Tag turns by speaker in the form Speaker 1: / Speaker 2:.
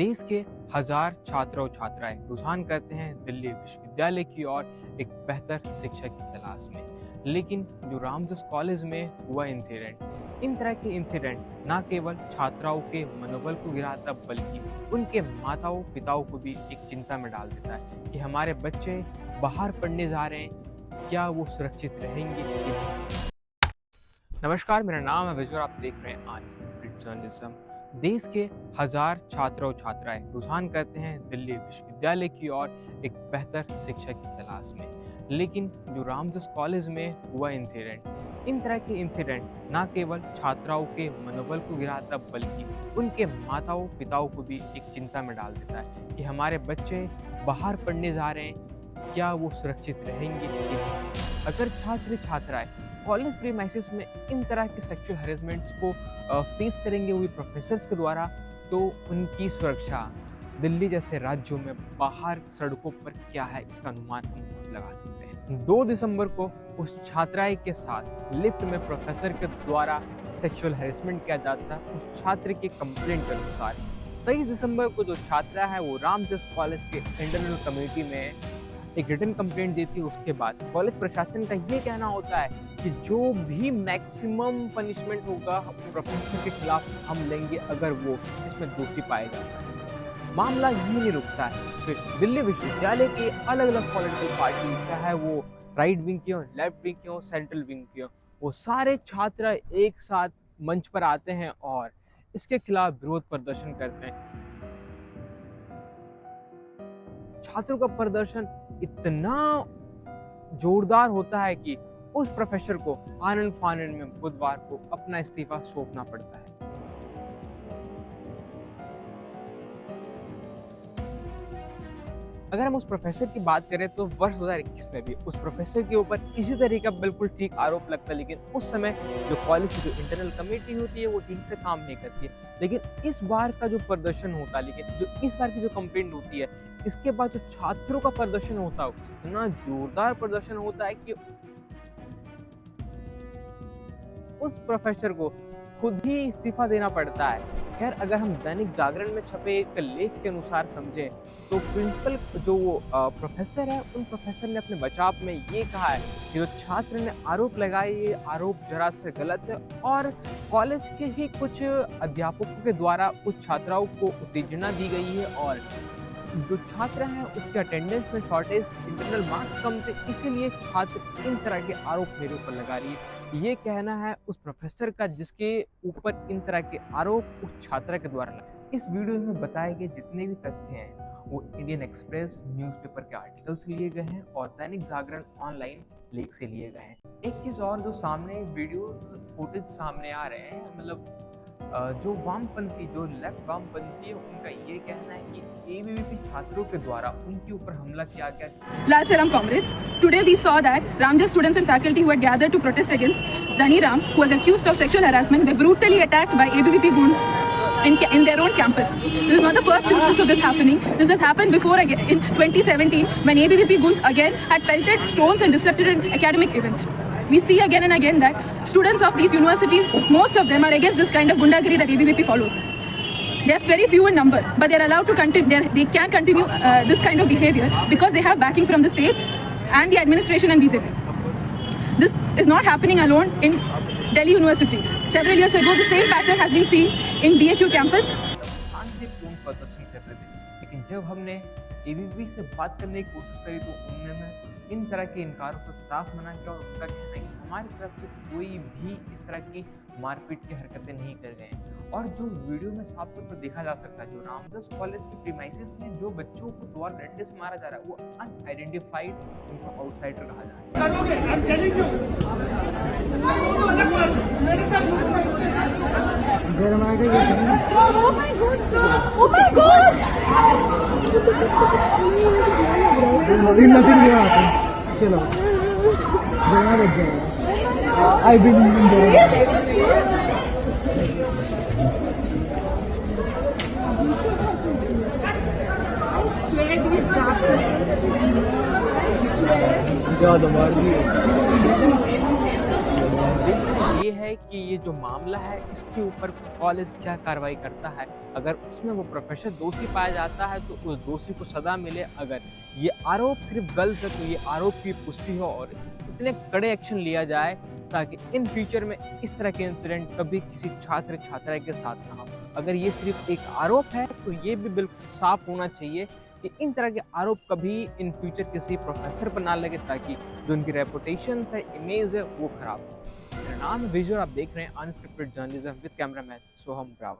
Speaker 1: देश के हजार छात्र और छात्राएं रुझान करते हैं दिल्ली विश्वविद्यालय की ओर एक बेहतर शिक्षा की तलाश में। लेकिन जो रामजस कॉलेज में हुआ इंसिडेंट, इन तरह के इंसिडेंट न केवल छात्राओं के मनोबल को गिराता बल्कि उनके माताओं पिताओं को भी एक चिंता में डाल देता है कि हमारे बच्चे बाहर पढ़ने जा रहे हैं, क्या वो सुरक्षित रहेंगे कि नहीं। नमस्कार, मेरा नाम है विजय और आप देख रहे हैं अनस्क्रिप्टेड जर्नलिज्म। देश के हजार छात्र और छात्राएं रुझान करते हैं दिल्ली विश्वविद्यालय की ओर एक बेहतर शिक्षा की तलाश में। लेकिन जो रामजस कॉलेज में हुआ इंसिडेंट, इन तरह के इंसिडेंट न केवल छात्राओं के मनोबल को गिराता बल्कि उनके माताओं पिताओं को भी एक चिंता में डाल देता है कि हमारे बच्चे बाहर पढ़ने जा रहे हैं, क्या वो सुरक्षित रहेंगे कि नहीं। अगर छात्र छात्राएं कॉलेज प्रीमाइसेस में इन तरह के सेक्सुअल हैरेसमेंट्स को फेस करेंगे हुए प्रोफेसर्स के द्वारा, तो उनकी सुरक्षा दिल्ली जैसे राज्यों में बाहर सड़कों पर क्या है, इसका अनुमान हम लगा सकते हैं। 2 दिसंबर को उस छात्राएं के साथ लिफ्ट में प्रोफेसर के द्वारा सेक्सुअल हैरेसमेंट किया जाता है। उस छात्र के कंप्लेंट के अनुसार 23 दिसंबर को जो छात्रा है वो रामजस कॉलेज के इंटरनल कमेटी में एक रिटन कंप्लेंट देती है। उसके बाद कॉलेज प्रशासन का ये कहना होता है कि जो भी मैक्सिमम पनिशमेंट होगा प्रोफेसर के खिलाफ हम लेंगे अगर वो इसमें दोषी पाया जाता है। मामला यही नहीं रुकता है, फिर दिल्ली विश्वविद्यालय के अलग अलग पॉलिटिकल पार्टी, चाहे वो राइट विंग की हो, लेफ्ट विंग की हो, सेंट्रल विंग की हो, वो सारे छात्र एक साथ मंच पर आते हैं और इसके खिलाफ विरोध प्रदर्शन करते हैं। छात्रों का प्रदर्शन इतना जोरदार होता है कि उस प्रोफेसर को आनन फानन में बुधवार को अपना इस्तीफा सौंपना पड़ता है। अगर हम उस प्रोफेसर की बात करें तो वर्ष 2021 में भी उस प्रोफेसर के ऊपर इसी तरह का बिल्कुल ठीक आरोप लगता है, लेकिन उस समय जो कॉलेज की जो इंटरनल कमेटी होती है वो ठीक से काम नहीं करती है। लेकिन इस बार का जो प्रदर्शन होता है, लेकिन जो इस बार की जो कंप्लेंट होती है, इसके बाद जो छात्रों का प्रदर्शन होता है इतना जोरदार प्रदर्शन होता है कि उस प्रोफेसर को खुद ही इस्तीफा देना पड़ता है। खैर, अगर हम दैनिक जागरण में छपे एक लेख के अनुसार समझें तो प्रिंसिपल जो वो प्रोफेसर है, उन प्रोफेसर ने अपने बचाव में ये कहा है कि जो छात्र ने आरोप लगाए ये आरोप जरा से गलत है और कॉलेज के ही कुछ अध्यापकों के द्वारा उस छात्राओं को उत्तेजना दी गई है और जो छात्र हैं उसके अटेंडेंस में शॉर्टेज, इंटरनल मार्क्स कम थे, इसीलिए छात्र इन तरह के आरोप मेरे ऊपर लगा रही है। ये कहना है उस प्रोफेसर का जिसके ऊपर इन तरह के आरोप उस छात्रा के द्वारा लगे। इस वीडियो में बताए गए जितने भी तथ्य हैं वो इंडियन एक्सप्रेस न्यूज़पेपर के आर्टिकल से लिए गए हैं और दैनिक जागरण ऑनलाइन लेख से लिए गए हैं। एक चीज़ और, जो सामने वीडियो फुटेज सामने आ रहे हैं, मतलब जो वामपंथी, जो लेफ्ट वामपंथी है, उनका ये कहना है कि एबीवीपी छात्रों के द्वारा उनके ऊपर हमला किया गया।
Speaker 2: Lal Salam comrades, today we saw that Ramjas students and faculty who had gathered to protest against Dhaniram, who was accused of sexual harassment, were brutally attacked by ABVP goons in their own campus. This is not the first instance of this happening. This has happened before again in 2017 when ABVP goons again had pelted stones and disrupted an academic event. We see again and again that students of these universities, most of them are against this kind of gundagiri that ABVP follows. They are very few in number, but they are allowed to continue. They can continue this kind of behavior because they have backing from the state and the administration and BJP. This is not happening alone in Delhi University. Several years ago, the same pattern has been seen in BHU campus.
Speaker 1: शांतिपूर्ण प्रदर्शन कर रहे थे, लेकिन जब हमने ABVP से बात करने की कोशिश करी तो उन्होंने इन तरह के इनकारों को साफ मना किया और उनका कहना है कि हमारी तरफ से कोई भी इस तरह की मारपीट की हरकतें नहीं कर रहे हैं। और जो वीडियो में साफ तौर पर देखा जा सकता है, जो रामजस कॉलेज के प्रीमाइसेस में जो बच्चों को द्वारा डंडे से मारा जा रहा है वो अनआइडेंटिफाइड, उनको आउटसाइडर कहा जा रहा
Speaker 3: है। चलो I believe in there. I swear these Japanese.
Speaker 1: ये है है कि ये जो मामला है इसके ऊपर कॉलेज क्या कार्रवाई करता है। अगर उसमें वो प्रोफेसर दोषी पाया जाता है तो उस दोषी को सज़ा मिले, अगर ये आरोप सिर्फ गलत है तो ये आरोप की पुष्टि हो और इतने कड़े एक्शन लिया जाए ताकि इन फ्यूचर में इस तरह के इंसिडेंट कभी किसी छात्र छात्रा के साथ ना हो। अगर ये सिर्फ एक आरोप है तो ये भी बिल्कुल साफ होना चाहिए कि इन तरह के आरोप कभी इन फ्यूचर किसी प्रोफेसर पर ना लगे, ताकि जो उनकी रेपुटेशन है, इमेज है, वो खराब हो। मेरा नाम है विजय और आप देख रहे हैं unscripted journalism with cameraman Soham Rawat.